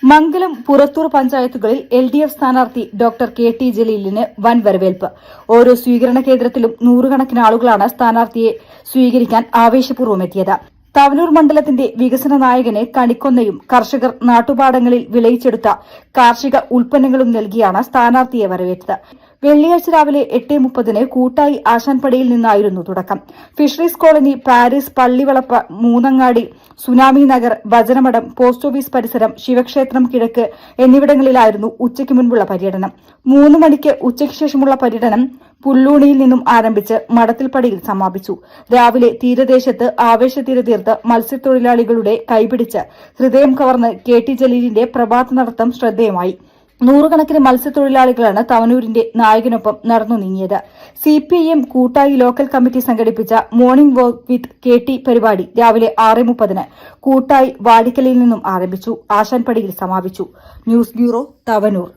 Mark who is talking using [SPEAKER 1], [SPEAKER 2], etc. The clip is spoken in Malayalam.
[SPEAKER 1] മംഗലം പുറത്തൂർ പഞ്ചായത്തുകളിൽ LDF സ്ഥാനാർത്ഥി ഡോക്ടർ KT ജലീലിന് വൻ വരവേൽപ്പ്. ഓരോ സ്വീകരണ കേന്ദ്രത്തിലും നൂറുകണക്കിന് ആളുകളാണ് സ്ഥാനാർത്ഥിയെ സ്വീകരിക്കാൻ ആവേശപൂർവ്വം എത്തിയത്. തവനൂർ മണ്ഡലത്തിന്റെ വികസന നായകനെ കണിക്കൊന്നയും കർഷകർ നാട്ടുപാടങ്ങളിൽ വിളയിച്ചെടുത്ത കാർഷിക ഉൽപ്പന്നങ്ങളും നൽകിയാണ് സ്ഥാനാർത്ഥിയെ വരവേറ്റത്. വെള്ളിയാഴ്ച രാവിലെ 8:30 കൂട്ടായി ആശാൻപടിയിൽ നിന്നായിരുന്നു തുടക്കം. Fisheries colony, Paris, Pallivalappu, Moonnangadi, tsunami Nagar, ഭജനമഠം, പോസ്റ്റ് ഓഫീസ് പരിസരം, ശിവക്ഷേത്രം കിഴക്ക് എന്നിവിടങ്ങളിലായിരുന്നു ഉച്ചയ്ക്ക് മുൻപുള്ള പര്യടനം. 3 മണിക്ക് ഉച്ചയ്ക്ക് ശേഷമുള്ള പര്യടനം പുല്ലൂണിയിൽ നിന്നും ആരംഭിച്ച് മഠത്തിൽപ്പടിയിൽ സമാപിച്ചു. രാവിലെ തീരദേശത്ത് ആവേശത്തിര തീർത്ത് മത്സ്യത്തൊഴിലാളികളുടെ കൈപിടിച്ച് ഹൃദയം കവർന്ന് KT ജലീലിന്റെ പ്രഭാത നടത്തം ശ്രദ്ധേയമായി. നൂറുകണക്കിന് മത്സ്യത്തൊഴിലാളികളാണ് തവനൂരിന്റെ നായകനൊപ്പം നടന്നു നീങ്ങിയത്. CPIM കൂട്ടായി ലോക്കൽ കമ്മിറ്റി സംഘടിപ്പിച്ച മോർണിംഗ് വാക്ക് വിത്ത് KT പരിപാടി രാവിലെ 6:30 കൂട്ടായി വാടിക്കലിൽ നിന്നും ആരംഭിച്ചു. ആശാൻപടിയിൽ സമാപിച്ചു. News bureau, Thavanur.